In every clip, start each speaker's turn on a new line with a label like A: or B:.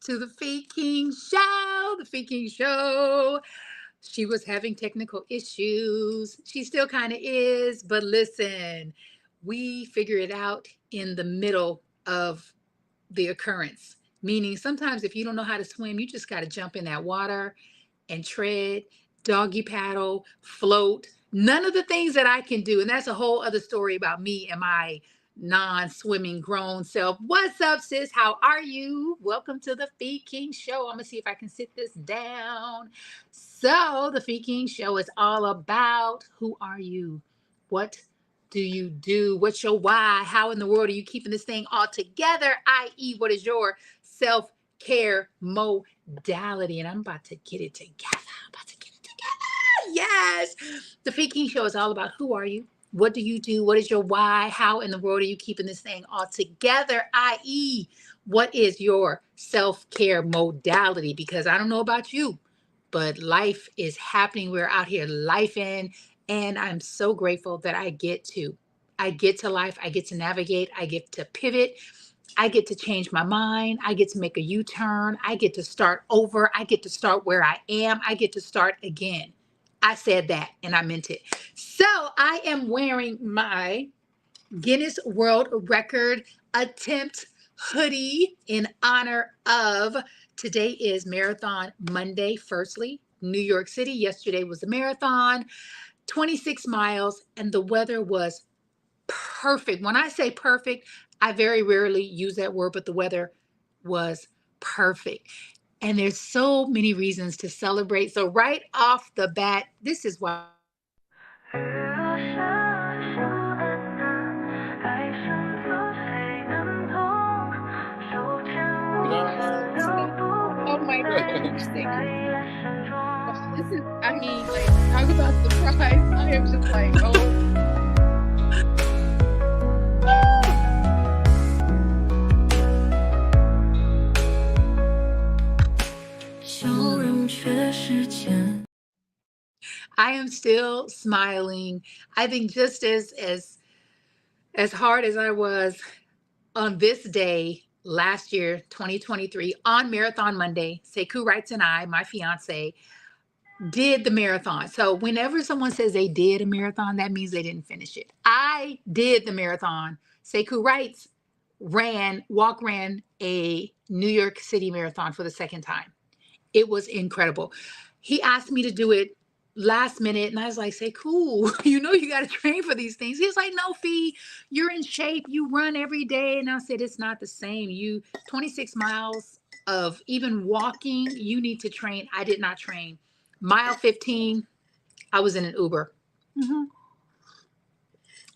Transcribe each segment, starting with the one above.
A: to the Feed King Show. The Feed King Show. She was having technical issues. She still kind of is, but listen, we figure it out in the middle of the occurrence. Meaning, sometimes if you don't know how to swim, you just got to jump in that water and tread, doggy paddle, float, none of the things that I can do. And that's a whole other story about me and my non-swimming grown self. What's up, sis? How are you? Welcome to the Feed King Show. I'm gonna see if I can sit this down. So the Feed King Show is all about who are you? What do you do? What's your why? How in the world are you keeping this thing all together? I.e., what is your self-care modality? And I'm about to get it together. I'm about to get it together. Yes. The Feed King Show is all about who are you? What do you do? What is your why? How in the world are you keeping this thing all together? I.e., what is your self-care modality? Because I don't know about you, but life is happening. We're out here lifing, and I'm so grateful that I get to life. I get to navigate. I get to pivot. I get to change my mind. I get to make a U-turn. I get to start over. I get to start where I am. I get to start again. I said that and I meant it. So I am wearing my Guinness World Record attempt hoodie in honor of today is Marathon Monday, firstly, New York City. Yesterday was the marathon, 26 miles, and the weather was perfect. When I say perfect, I very rarely use that word, but the weather was perfect. And there's so many reasons to celebrate. So right off the bat, this is why. Oh my gosh, thank you. This is, I mean, like, talk about surprise. I am just like, oh. I am still smiling. I think just as hard as I was on this day last year, 2023, on Marathon Monday, Sekou Wrights and I, my fiance, did the marathon. So whenever someone says they did a marathon, that means they didn't finish it. I did the marathon. Sekou Wrights ran a New York City marathon for the second time. It was incredible. He asked me to do it last minute, and I was like, say, cool, you got to train for these things. He was like, no, Fee, you're in shape. You run every day. And I said, it's not the same. 26 miles of even walking, you need to train. I did not train. Mile 15, I was in an Uber.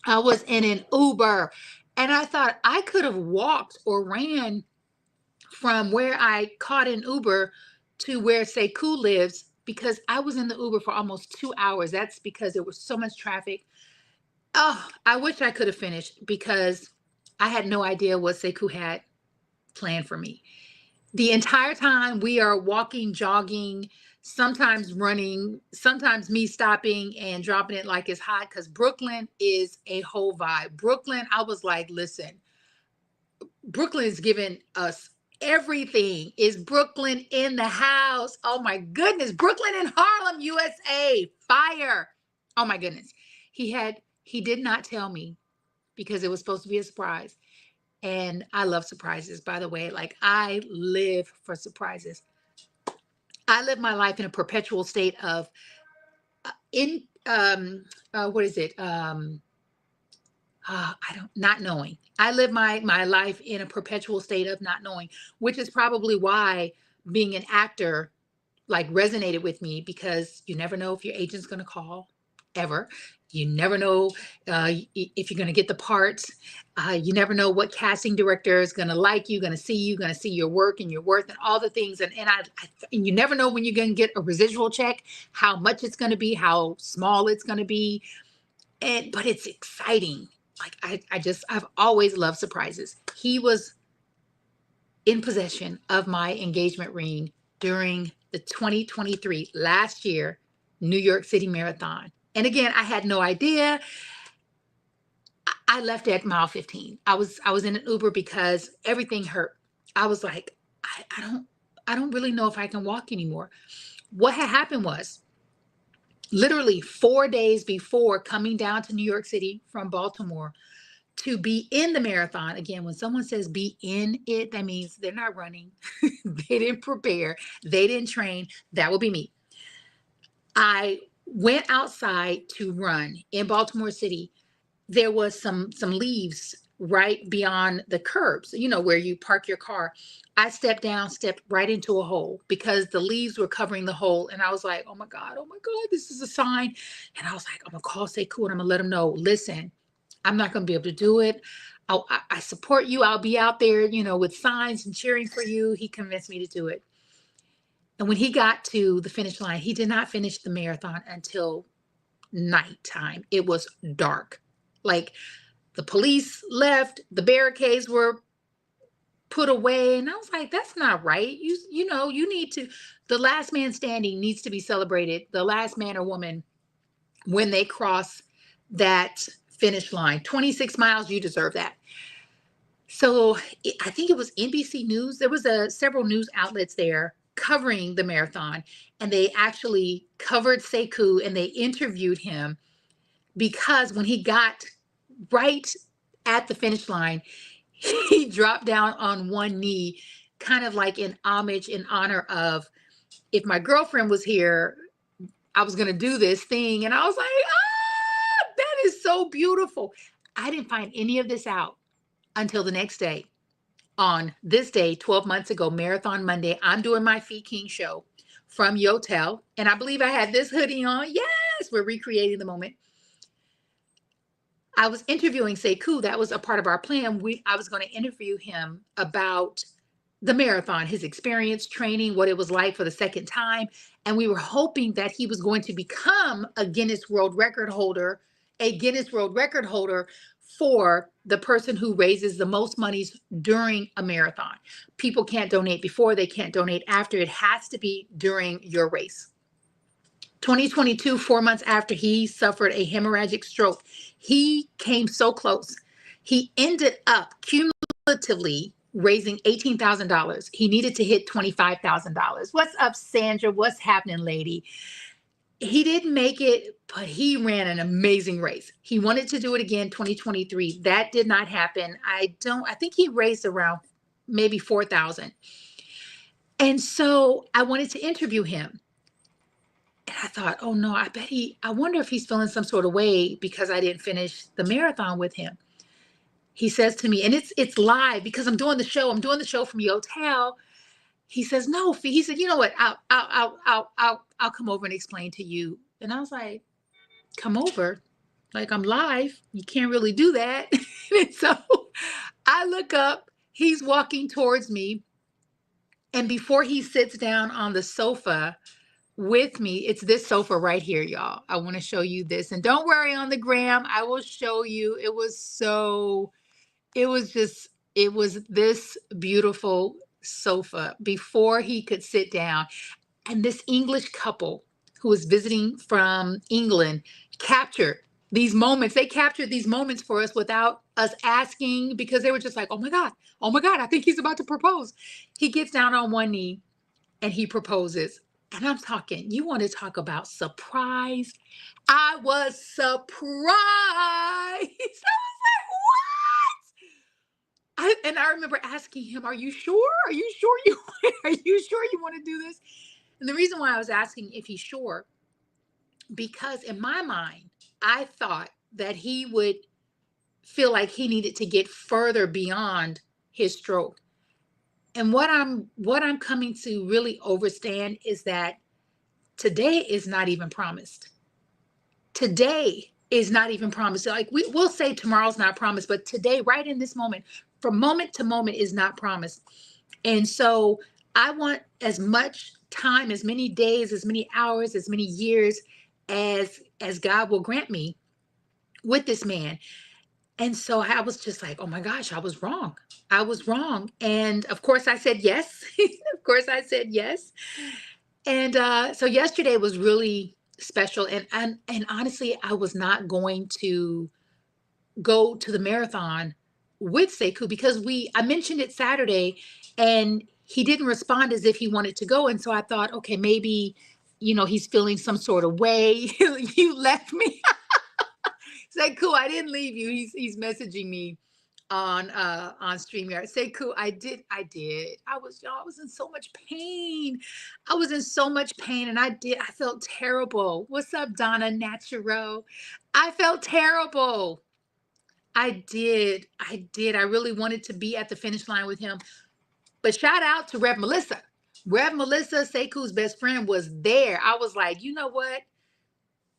A: I was in an Uber. And I thought I could have walked or ran from where I caught an Uber to where Sekou lives, because I was in the Uber for almost 2 hours. That's because there was so much traffic. Oh, I wish I could have finished because I had no idea what Sekou had planned for me. The entire time we are walking, jogging, sometimes running, sometimes me stopping and dropping it like it's hot, because Brooklyn is a whole vibe. Brooklyn, I was like, listen, Brooklyn is giving us everything. Is Brooklyn in the house? Oh my goodness. Brooklyn in Harlem, USA. Fire. Oh my goodness. He did not tell me because it was supposed to be a surprise. And I love surprises, by the way. Like, I live for surprises. I live my life in a perpetual state of what is it? Not knowing. I live my life in a perpetual state of not knowing, which is probably why being an actor like resonated with me, because you never know if your agent's going to call ever. You never know if you're going to get the parts. You never know what casting director is going to like you, going to see your work and your worth and all the things. And you never know when you're going to get a residual check, how much it's going to be, how small it's going to be. But it's exciting. Like, I've always loved surprises. He was in possession of my engagement ring during the 2023 last year New York City Marathon. And again, I had no idea. I left at mile 15. I was in an Uber because everything hurt. I was like, I don't really know if I can walk anymore. What had happened was literally 4 days before coming down to New York City from Baltimore to be in the marathon. Again, when someone says be in it, that means they're not running. They didn't prepare. They didn't train. That would be me. I went outside to run in Baltimore City. There was some leaves right beyond the curbs, where you park your car. I stepped down, stepped right into a hole because the leaves were covering the hole. And I was like, oh my God, this is a sign. And I was like, I'm gonna call Sekou and I'm gonna let him know, listen, I'm not gonna be able to do it. I support you. I'll be out there, with signs and cheering for you. He convinced me to do it. And when he got to the finish line, he did not finish the marathon until nighttime. It was dark. Like the police left, the barricades were put away. And I was like, that's not right. You need to, the last man standing needs to be celebrated. The last man or woman, when they cross that finish line, 26 miles, you deserve that. So I think it was NBC News. There was several news outlets there covering the marathon, and they actually covered Sekou and they interviewed him because when he got right at the finish line, he dropped down on one knee, kind of like in homage, in honor of, if my girlfriend was here, I was going to do this thing. And I was like, that is so beautiful. I didn't find any of this out until the next day. On this day, 12 months ago, Marathon Monday, I'm doing my Feet King show from Yotel. And I believe I had this hoodie on. Yes, we're recreating the moment. I was interviewing Sekou. That was a part of our plan. I was going to interview him about the marathon, his experience, training, what it was like for the second time. And we were hoping that he was going to become a Guinness World Record holder for the person who raises the most monies during a marathon. People can't donate before, they can't donate after. It has to be during your race. 2022, 4 months after he suffered a hemorrhagic stroke, he came so close. He ended up cumulatively raising $18,000. He needed to hit $25,000. What's up, Sandra? What's happening, lady? He didn't make it, but he ran an amazing race. He wanted to do it again 2023. That did not happen. I think he raised around maybe 4,000. And so I wanted to interview him. And I thought, oh no, I wonder if he's feeling some sort of way because I didn't finish the marathon with him. He says to me, and it's live because I'm doing the show from Yotel. He says, no, he said, you know what? I'll come over and explain to you. And I was like, come over? Like, I'm live. You can't really do that. And so I look up, he's walking towards me. And before he sits down on the sofa with me, it's this sofa right here, y'all. I want to show you this. And don't worry, on the gram, I will show you. It was this beautiful sofa before he could sit down. And this English couple who was visiting from England captured these moments. They captured these moments for us without us asking, because they were just like, oh my God, I think he's about to propose. He gets down on one knee and he proposes. And I'm talking, you want to talk about surprise? I was surprised. I was like, what? And I remember asking him, are you sure? Are you sure you want to do this? And the reason why I was asking if he's sure, because in my mind, I thought that he would feel like he needed to get further beyond his stroke. And what I'm coming to really understand is that today is not even promised. Today is not even promised. Like we'll say tomorrow's not promised, but today, right in this moment, from moment to moment, is not promised. And so I want as much time, as many days, as many hours, as many years as God will grant me with this man. And so I was just like, oh my gosh, I was wrong. I was wrong. And of course I said yes. Of course I said yes. And so yesterday was really special. And honestly, I was not going to go to the marathon with Sekou because I mentioned it Saturday, and he didn't respond as if he wanted to go. And so I thought, okay, maybe, he's feeling some sort of way. You left me. Say, cool, I didn't leave you. He's messaging me on StreamYard. Say, cool, I did. I was in so much pain. I was in so much pain, and I felt terrible. What's up, Donna Naturo? I felt terrible. I did. I really wanted to be at the finish line with him. But shout out to Rev Melissa. Rev Melissa, Sekou's best friend, was there. I was like, you know what?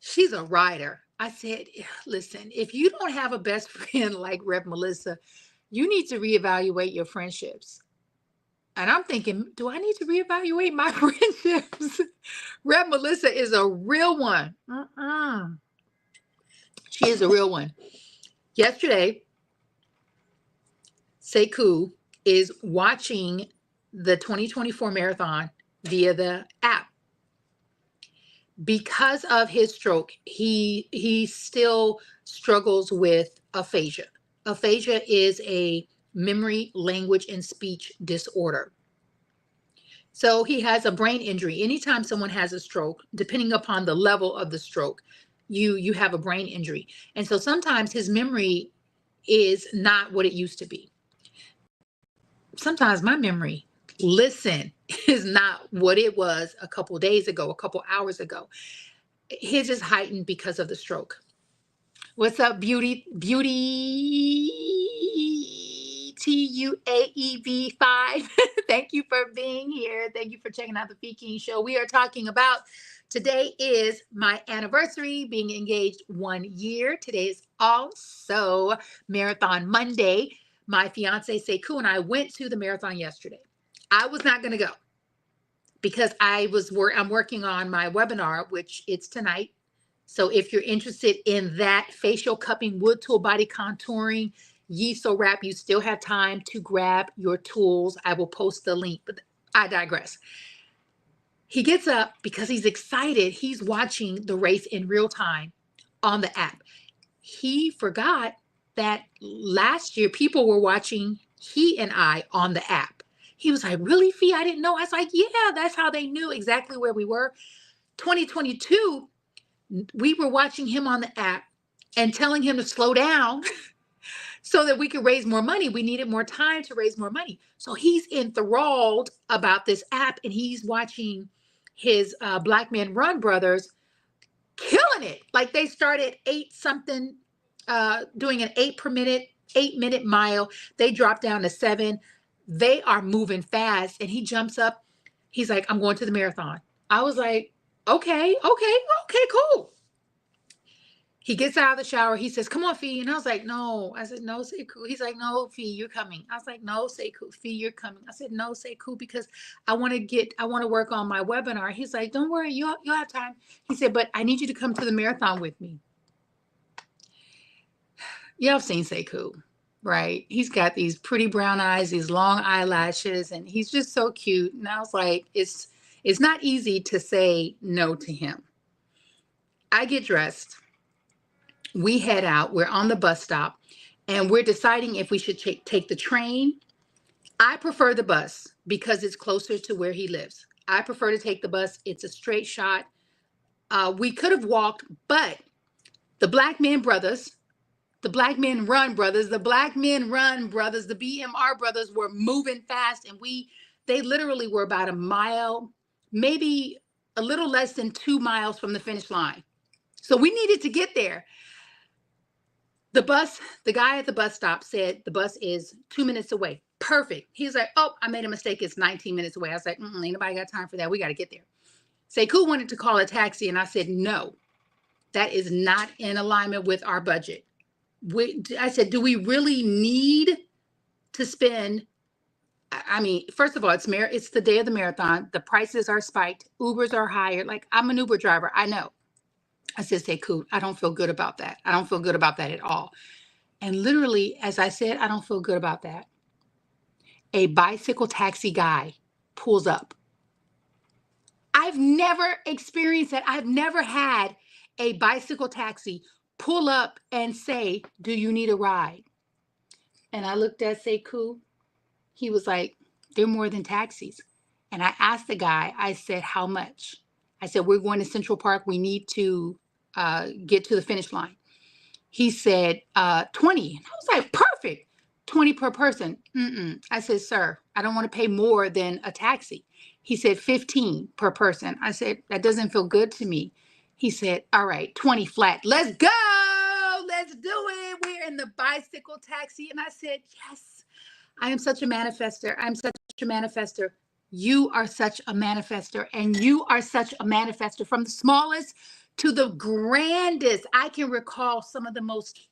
A: She's a rider. I said, listen, if you don't have a best friend like Rev Melissa, you need to reevaluate your friendships. And I'm thinking, do I need to reevaluate my friendships? Rev Melissa is a real one. She is a real one. Yesterday, Sekou is watching the 2024 marathon via the app. Because of his stroke, he still struggles with aphasia. Aphasia is a memory, language, and speech disorder. So he has a brain injury. Anytime someone has a stroke, depending upon the level of the stroke, you have a brain injury. And so sometimes his memory is not what it used to be. Sometimes my memory, is not what it was a couple days ago, a couple hours ago. His is heightened because of the stroke. What's up, Beauty TUAEV5? Thank you for being here. Thank you for checking out the Feking Show. We are talking about, today is my anniversary, being engaged 1 year. Today is also Marathon Monday. My fiance Sekou and I went to the marathon yesterday. I was not going to go because I'm working on my webinar, which it's tonight. So if you're interested in that facial cupping, wood tool body contouring, Yeeso wrap, you still have time to grab your tools. I will post the link, but I digress. He gets up because he's excited. He's watching the race in real time on the app. He forgot that last year people were watching he and I on the app. He was like, really, Fee? I didn't know. I was like, yeah, that's how they knew exactly where we were. 2022, we were watching him on the app and telling him to slow down so that we could raise more money. We needed more time to raise more money. So he's enthralled about this app, and he's watching his Black Men Run brothers killing it. Like they started 8 something, doing an 8-minute mile. They dropped down to 7. They are moving fast. And he jumps up. He's like, I'm going to the marathon. I was like, okay, cool. He gets out of the shower. He says, come on, Fee. And I was like, no. I said, no, Sekou. He's like, no, Fee, you're coming. I was like, no, Sekou. Fee, you're coming. I said, no, Sekou, because I want to work on my webinar. He's like, don't worry, you'll have time. He said, but I need you to come to the marathon with me. Y'all have seen Sekou, right? He's got these pretty brown eyes, these long eyelashes, and he's just so cute. And I was like, it's not easy to say no to him. I get dressed. We head out. We're on the bus stop, and we're deciding if we should take the train. I prefer the bus because it's closer to where he lives. I prefer to take the bus. It's a straight shot. We could have walked, but the Black Men brothers, the Black Men Run brothers, the BMR brothers were moving fast, and they literally were about a mile, maybe a little less than 2 miles from the finish line. So we needed to get there. The guy at the bus stop said the bus is 2 minutes away. Perfect. He's like, oh, I made a mistake. It's 19 minutes away. I was like, ain't nobody got time for that. We got to get there. Sekou wanted to call a taxi, and I said, no, that is not in alignment with our budget. I said, do we really need to spend? I mean, first of all, it's the day of the marathon. The prices are spiked. Ubers are higher. Like, I'm an Uber driver. I know. I said, Sekou, I don't feel good about that. I don't feel good about that at all. And literally, as I said, I don't feel good about that. A bicycle taxi guy pulls up. I've never experienced that. I've never had a bicycle taxi pull up and say, do you need a ride? And I looked at Sekou. He was like, they're more than taxis. And I asked the guy, I said, how much? I said, we're going to Central Park. We need to get to the finish line. He said, 20. And I was like, perfect. 20 per person. Mm-mm. I said, sir, I don't want to pay more than a taxi. He said, 15 per person. I said, that doesn't feel good to me. He said, all right, 20 flat. Let's go. Let's do it. We're in the bicycle taxi. And I said, yes, I am such a manifester. I'm such a manifester. You are such a manifester. And you are such a manifester from the smallest to the grandest. I can recall some of the most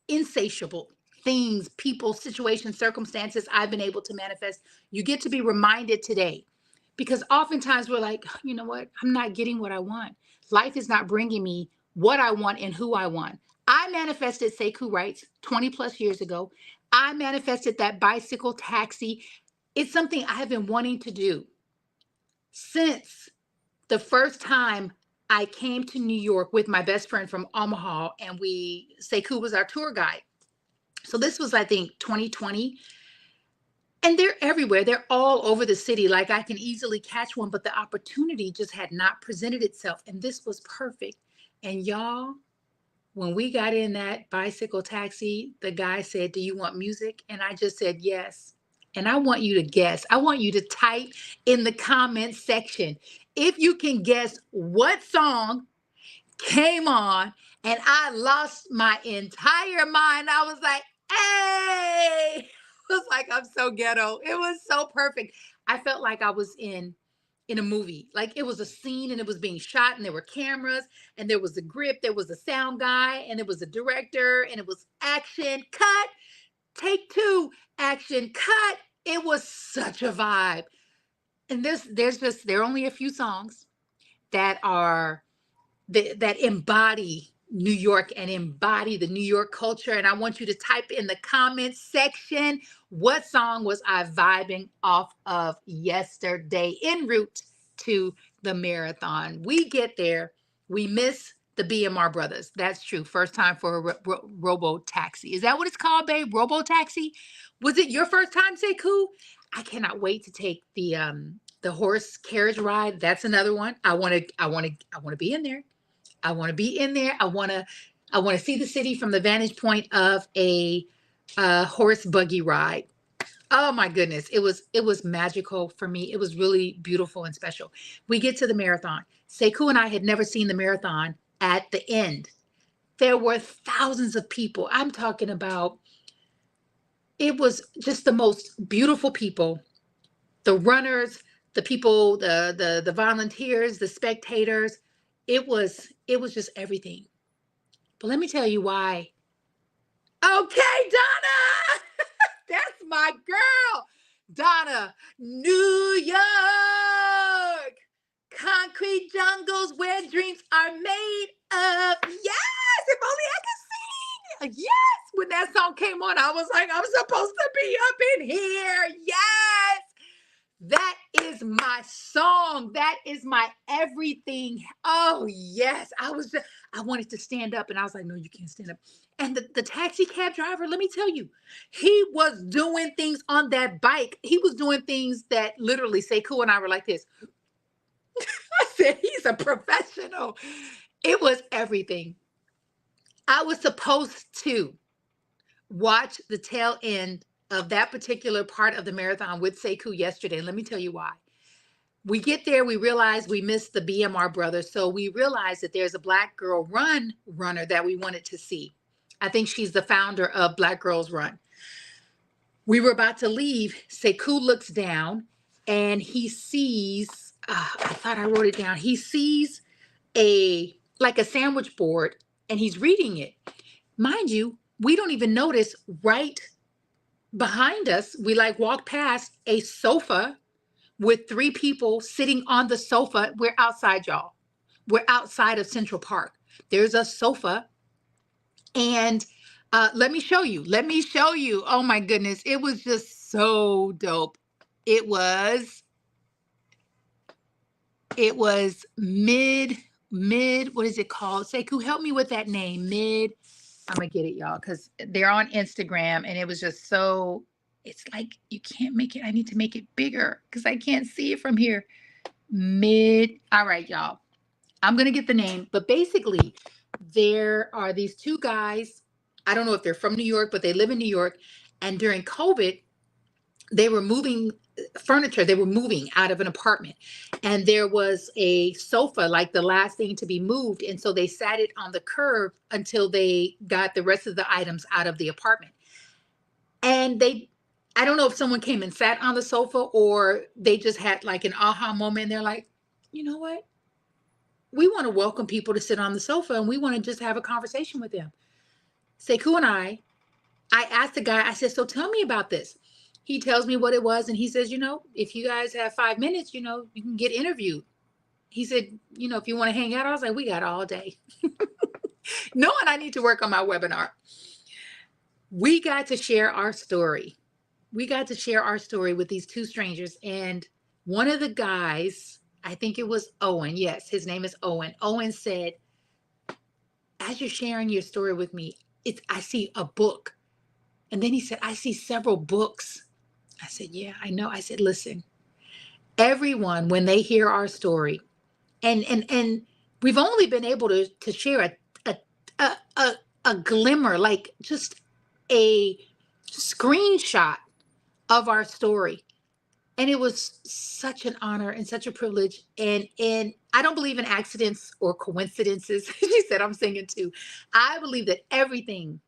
A: insatiable things, people, situations, circumstances I've been able to manifest. You get to be reminded today, because oftentimes we're like, you know what? I'm not getting what I want. Life is not bringing me what I want and who I want. I manifested Sekou Wrights 20 plus years ago. I manifested that bicycle taxi. It's something I have been wanting to do since the first time I came to New York with my best friend from Omaha, and Sekou was our tour guide. So this was, I think, 2020. And they're everywhere. They're all over the city. Like, I can easily catch one, but the opportunity just had not presented itself. And this was perfect. And y'all, when we got in that bicycle taxi, the guy said, do you want music? And I just said, yes. And I want you to guess. I want you to type in the comments section if you can guess what song came on, and I lost my entire mind. I was like, hey, it was like, I'm so ghetto. It was so perfect. I felt like I was in a movie. Like, it was a scene and it was being shot, and there were cameras, and there was a grip, there was a sound guy, and it was a director, and it was action, cut, take two, action, cut. It was such a vibe. And there are only a few songs that are that embody New York and embody the New York culture. And I want you to type in the comments section, what song was I vibing off of yesterday en route to the marathon? We get there, we miss the BMR brothers. That's true. First time for a robo taxi. Is that what it's called, babe? Robo taxi? Was it your first time, Sekou? I cannot wait to take the horse carriage ride. That's another one. I want to be in there. I want to be in there. I want to see the city from the vantage point of a horse buggy ride. Oh my goodness. It was magical for me. It was really beautiful and special. We get to the marathon. Sekou and I had never seen the marathon at the end. There were thousands of people. I'm talking about, it was just the most beautiful people, the runners, the people, the volunteers, the spectators. It was just everything. But let me tell you why. Okay, Donna, that's my girl. Donna, New York, concrete jungles where dreams are made of. Yes, if only I could sing. Yes, when that song came on, I was like, I'm supposed to be up in here. Yes. That is my song. That is my everything. Oh, yes. I wanted to stand up, and I was like, no, you can't stand up. And the taxi cab driver, let me tell you, he was doing things on that bike. He was doing things that literally Sekou and I were like this. I said, he's a professional. It was everything. I was supposed to watch the tail end of that particular part of the marathon with Sekou yesterday. And let me tell you why. We get there, we realize we missed the BMR brothers. So we realized that there's a Black Girl Run runner that we wanted to see. I think she's the founder of Black Girls Run. We were about to leave. Sekou looks down and he sees, I thought I wrote it down. He sees like a sandwich board, and he's reading it. Mind you, we don't even notice right behind us, we like walk past a sofa with 3 people sitting on the sofa. We're outside, y'all. We're outside of Central Park. There's a sofa. And let me show you. Let me show you. Oh my goodness. It was just so dope. It was mid, what is it called? Sekou, help me with that name. I'm gonna get it, y'all, because they're on Instagram, and it was just so It's like you can't make it. I need to make it bigger because I can't see it from here. All right, y'all. I'm going to get the name, but basically, there are these two guys. I don't know if they're from New York, but they live in New York. And during COVID, they were moving furniture. They were moving out of an apartment. And there was a sofa, like the last thing to be moved. And so they sat it on the curb until they got the rest of the items out of the apartment. And I don't know if someone came and sat on the sofa or they just had like an aha moment. And they're like, you know what? We want to welcome people to sit on the sofa and we want to just have a conversation with them. Sekou and I asked the guy, I said, so tell me about this. He tells me what it was. And he says, if you guys have 5 minutes, you can get interviewed. He said, if you want to hang out, I was like, we got all day. Knowing I need to work on my webinar. We got to share our story. We got to share our story with these two strangers. And one of the guys, I think it was Owen. Yes, his name is Owen. Owen said, as you're sharing your story with me, I see a book. And then he said, I see several books. I said, yeah, I know. I said, listen, everyone, when they hear our story, and we've only been able to share a glimmer, like just a screenshot of our story. And it was such an honor and such a privilege. And I don't believe in accidents or coincidences. She said, I'm singing too. I believe that everything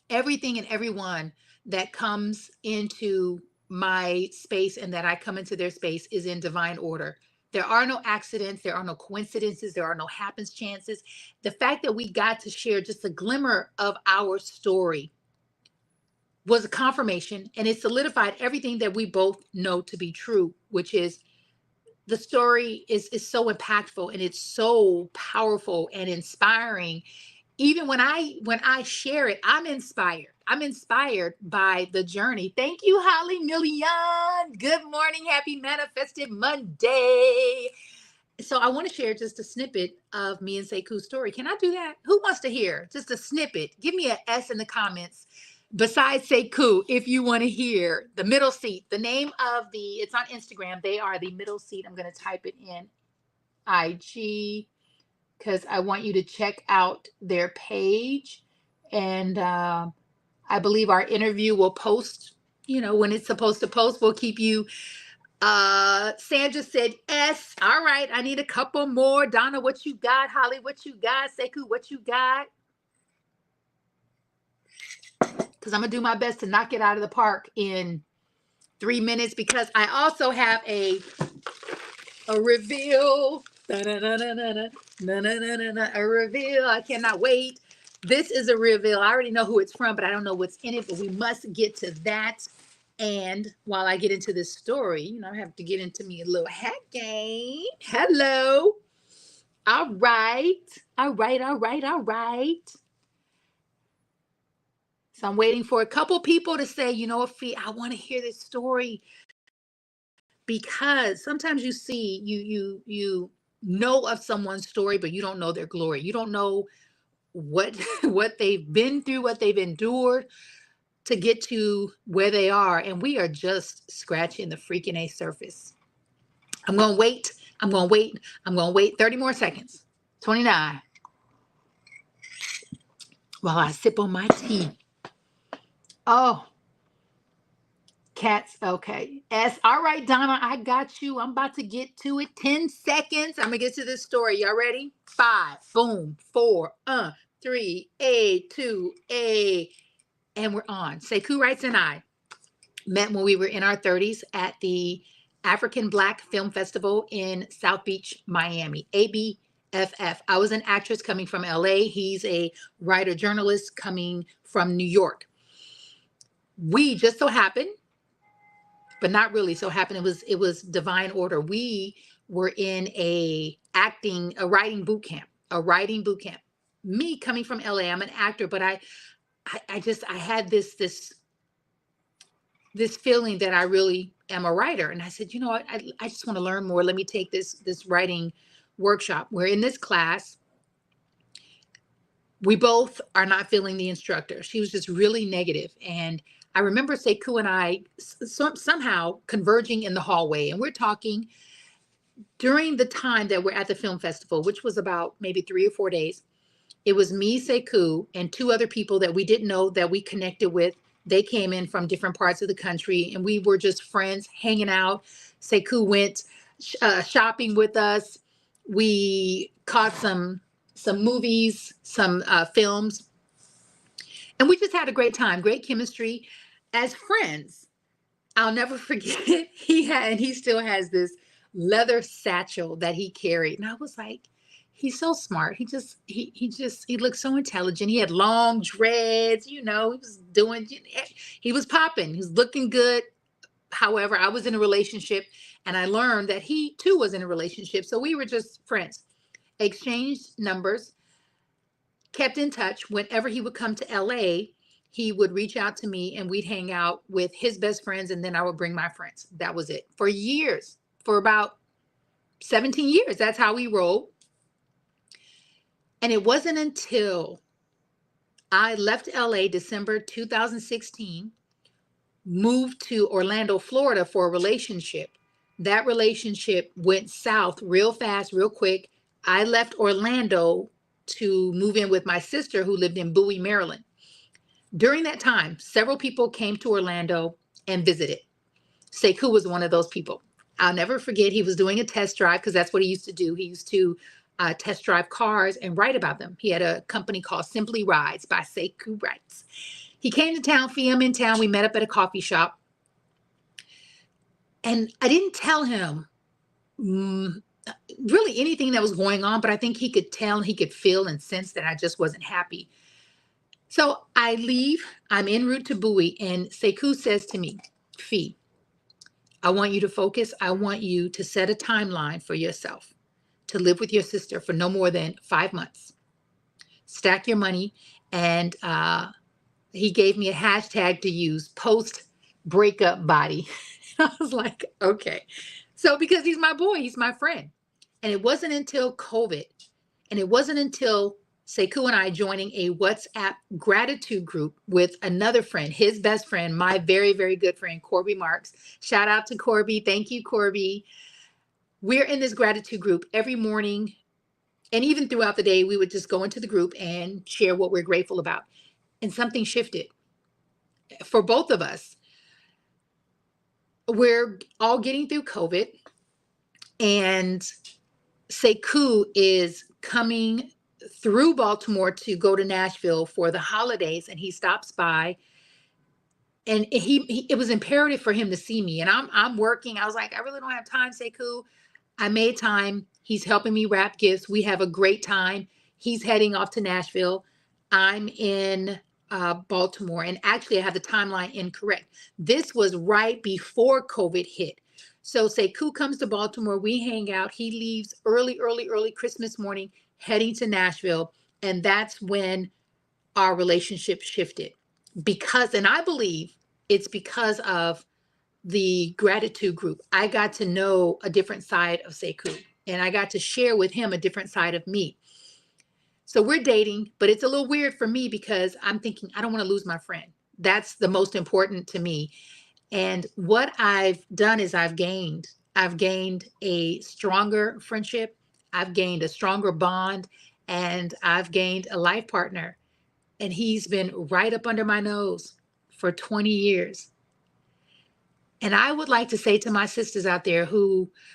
A: and everyone that comes into my space and that I come into their space is in divine order. There are no accidents. There are no coincidences. There are no happenstances. The fact that we got to share just a glimmer of our story was a confirmation, and it solidified everything that we both know to be true, which is the story is so impactful and it's so powerful and inspiring. Even when I share it, I'm inspired. I'm inspired by the journey. Thank you, Holly Million. Good morning. Happy Manifested Monday. So I want to share just a snippet of me and Sekou's story. Can I do that? Who wants to hear just a snippet? Give me an S in the comments. Besides Sekou, if you want to hear the Middle Seat, the name of it's on Instagram. They are the Middle Seat. I'm going to type it in IG because I want you to check out their page. And I believe our interview will post, when it's supposed to post. We'll keep you. Sandra said S. All right. I need a couple more. Donna, what you got? Holly, what you got? Sekou, what you got? Because I'm going to do my best to knock it out of the park in 3 minutes because I also have a reveal. A reveal. I cannot wait. This is a reveal. I already know who it's from, but I don't know what's in it, but we must get to that. And while I get into this story, I have to get into me a little hat game. Hello. All right. All right. All right. All right. So I'm waiting for a couple people to say, Fee, I want to hear this story. Because sometimes you see, you know of someone's story, but you don't know their glory. You don't know what they've been through, what they've endured to get to where they are. And we are just scratching the freaking A surface. I'm going to wait. I'm going to wait 30 more seconds. 29. While I sip on my tea. Oh, cats. Okay. S. All right, Donna, I got you. I'm about to get to it. 10 seconds. I'm going to get to this story. Y'all ready? 5. Boom. 4. 3. A. 2. A. And we're on. Sekou Wrights and I met when we were in our 30s at the African Black Film Festival in South Beach, Miami. ABFF. I was an actress coming from LA. He's a writer journalist coming from New York. We just so happened, but not really so happened. It was divine order. We were in a writing boot camp. Me coming from LA, I'm an actor, but I had this feeling that I really am a writer. And I said, what? I just want to learn more. Let me take this writing workshop. We're in this class. We both are not feeling the instructor. She was just really negative. And I remember Sekou and I somehow converging in the hallway, and we're talking during the time that we're at the film festival, which was about maybe 3 or 4 days. It was me, Sekou, and two other people that we didn't know that we connected with. They came in from different parts of the country, and we were just friends hanging out. Sekou went shopping with us. We caught some movies, some films, and we just had a great time, great chemistry as friends. I'll never forget he had, and he still has this leather satchel that he carried. And I was like, he's so smart. He looked so intelligent. He had long dreads, he was doing, he was popping, he was looking good. However, I was in a relationship and I learned that he too was in a relationship. So we were just friends, exchanged numbers, kept in touch. Whenever he would come to LA, he would reach out to me and we'd hang out with his best friends, and then I would bring my friends. That was it for years, for about 17 years. That's how we rolled. And it wasn't until I left LA December 2016, moved to Orlando, Florida for a relationship. That relationship went south real fast, real quick. I left Orlando to move in with my sister who lived in Bowie, Maryland. During that time, several people came to Orlando and visited. Sekou was one of those people. I'll never forget, he was doing a test drive because that's what he used to do. He used to test drive cars and write about them. He had a company called Simply Rides by Sekou Writes. He came to town, I'm in town. We met up at a coffee shop. And I didn't tell him really anything that was going on, but I think he could tell, he could feel and sense that I just wasn't happy. So I leave, I'm en route to Bowie, and Sekou says to me, Fee, I want you to focus. I want you to set a timeline for yourself to live with your sister for no more than 5 months. Stack your money. And he gave me a hashtag to use, post breakup body. I was like, okay. So because he's my boy, he's my friend. And it wasn't until COVID, and it wasn't until Sekou and I joining a WhatsApp gratitude group with another friend, his best friend, my very, very good friend, Corby Marks. Shout out to Corby. Thank you, Corby. We're in this gratitude group every morning. And even throughout the day, we would just go into the group and share what we're grateful about. And something shifted for both of us. We're all getting through COVID, and Sekou is coming through Baltimore to go to Nashville for the holidays, and he stops by, and it was imperative for him to see me. And I'm working. I was like, I really don't have time, Sekou. I made time. He's helping me wrap gifts. We have a great time. He's heading off to Nashville. I'm in Baltimore, and actually I have the timeline incorrect. This was right before COVID hit. So Sekou comes to Baltimore. We hang out. He leaves early Christmas morning, heading to Nashville. And that's when our relationship shifted. And I believe it's because of the gratitude group. I got to know a different side of Sekou, and I got to share with him a different side of me. So we're dating, but it's a little weird for me because I'm thinking, I don't want to lose my friend. That's the most important to me. And what I've done is I've gained a stronger friendship. I've gained a stronger bond, and I've gained a life partner. And he's been right up under my nose for 20 years. And I would like to say to my sisters out there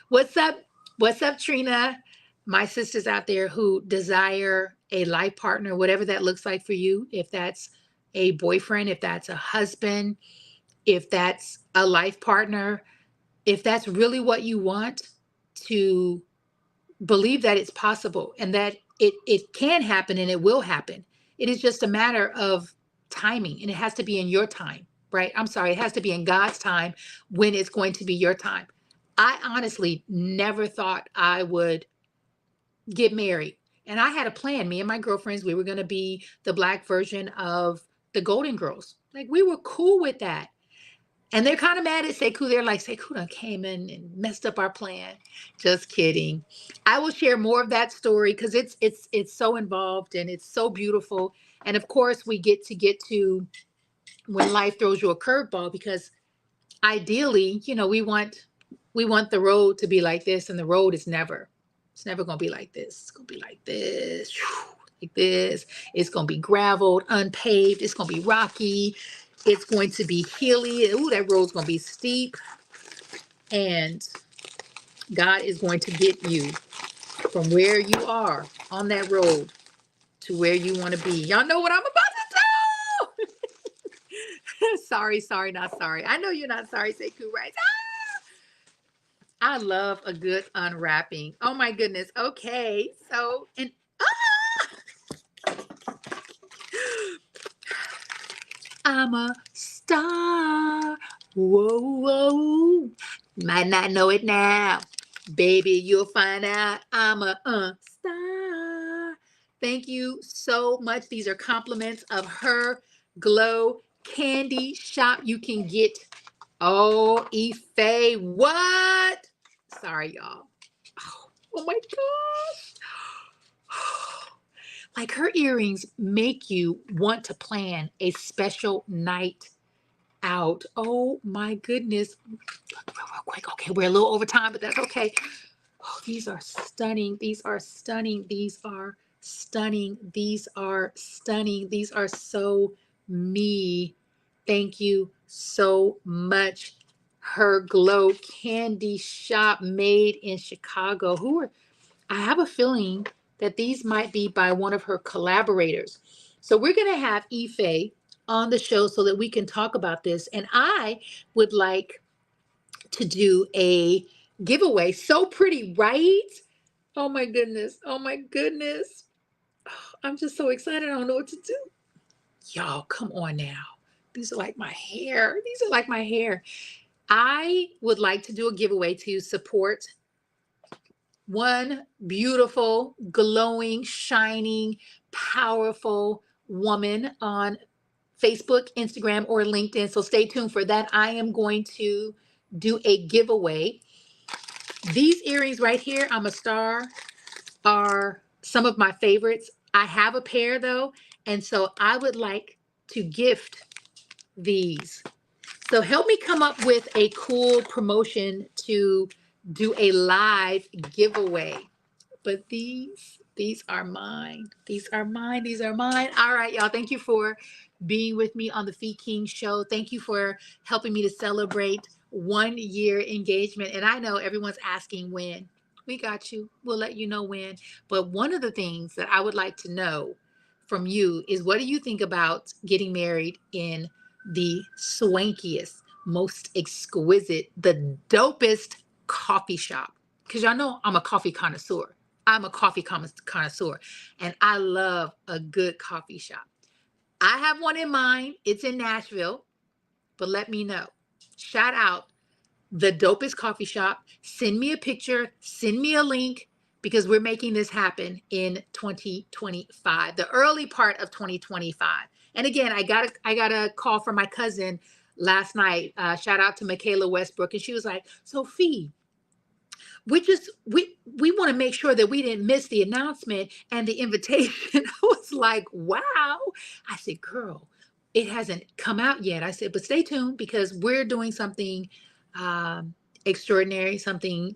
A: what's up? What's up, Trina? My sisters out there who desire a life partner, whatever that looks like for you, if that's a boyfriend, if that's a husband, if that's a life partner, if that's really what you want, to believe that it's possible and that it can happen and it will happen. It is just a matter of timing, and it has to be in your time, right? I'm sorry, it has to be in God's time when it's going to be your time. I honestly never thought I would get married. And I had a plan. Me and my girlfriends, we were going to be the Black version of the Golden Girls. Like, we were cool with that. And they're kind of mad at Sekou. They're like, Sekou done came in and messed up our plan. Just kidding. I will share more of that story because it's so involved and it's so beautiful. And of course, we get to when life throws you a curveball, because ideally, we want the road to be like this, and the road is never, it's never going to be like this. It's going to be like this, like this. It's going to be graveled, unpaved. It's going to be rocky. It's going to be hilly. Ooh, that road's going to be steep. And God is going to get you from where you are on that road to where you want to be. Y'all know what I'm about to do. Sorry, not sorry. I know you're not sorry, Sekou, right? I love a good unwrapping. Oh my goodness. Okay. So, and I'm a star. Whoa, whoa. Might not know it now. Baby, you'll find out I'm a star. Thank you so much. These are compliments of Her Glow Candy Shop. You can get, oh, Ife, what? Sorry, y'all. Oh my gosh. Like, her earrings make you want to plan a special night out. Oh my goodness. Real quick. Okay, we're a little over time, but that's okay. Oh, these are stunning. These are stunning. These are stunning. These are stunning. These are so me. Thank you so much. Her Glow Candy Shop, made in Chicago. I have a feeling that these might be by one of her collaborators. So we're going to have Ife on the show so that we can talk about this. And I would like to do a giveaway. So pretty, right? Oh my goodness. Oh my goodness. Oh, I'm just so excited. I don't know what to do. Y'all, come on now. These are like my hair. These are like my hair. I would like to do a giveaway to support one beautiful, glowing, shining, powerful woman on Facebook, Instagram, or LinkedIn. So stay tuned for that. I am going to do a giveaway. These earrings right here, I'm a star, are some of my favorites. I have a pair though, and so I would like to gift these. So help me come up with a cool promotion to do a live giveaway. But these are mine. These are mine. These are mine. All right, y'all. Thank you for being with me on the Fee King Show. Thank you for helping me to celebrate 1 year engagement. And I know everyone's asking when. We got you. We'll let you know when. But one of the things that I would like to know from you is, what do you think about getting married in the swankiest, most exquisite, the dopest coffee shop? Because y'all know I'm a coffee connoisseur. I'm a coffee connoisseur, and I love a good coffee shop. I have one in mind. It's in Nashville, but let me know. Shout out the dopest coffee shop. Send me a picture, send me a link, because we're making this happen in 2025, the early part of 2025. And again, I got a call from my cousin last night. Shout out to Michaela Westbrook, and she was like, "Sophie, we want to make sure that we didn't miss the announcement and the invitation." I was like, wow. I said, girl, it hasn't come out yet. I said, but stay tuned, because we're doing something extraordinary, something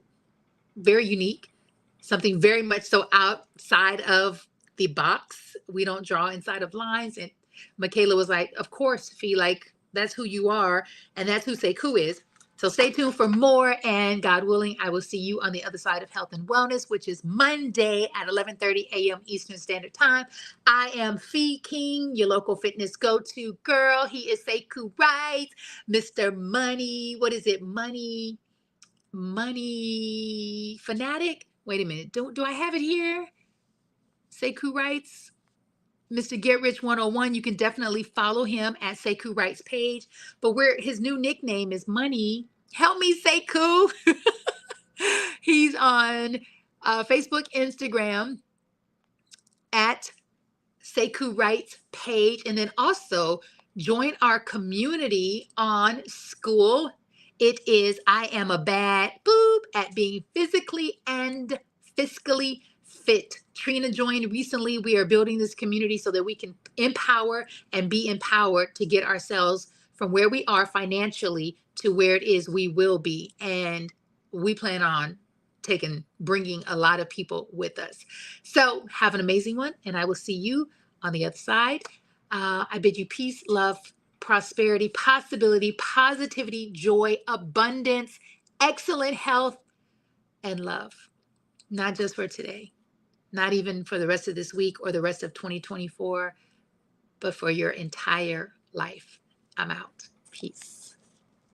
A: very unique, something very much so outside of the box. We don't draw inside of lines. And Michaela was like, of course, Fee, like, that's who you are, and that's who Sekou is. So stay tuned for more, and God willing, I will see you on the other side of health and wellness, which is Monday at 11:30 a.m. Eastern Standard Time. I am Fee King, your local fitness go-to girl. He is Sekou Wright, Mr. Money. What is it? Money fanatic? Wait a minute. Do I have it here? Sekou Wright's Mr. Get Rich 101. You can definitely follow him at Sekou Wright's page. But where his new nickname is Money. Help me, Sekou. He's on Facebook, Instagram at Sekou Wright's page. And then also join our community on School. It is I Am a Bad Boob at Being Physically and Fiscally Fit Trina joined recently. We are building this community so that we can empower and be empowered to get ourselves from where we are financially to where it is we will be. And we plan on bringing a lot of people with us. So have an amazing one, and I will see you on the other side. I bid you peace, love, prosperity, possibility, positivity, joy, abundance, excellent health, and love. Not just for today, not even for the rest of this week or the rest of 2024, but for your entire life. I'm out. Peace.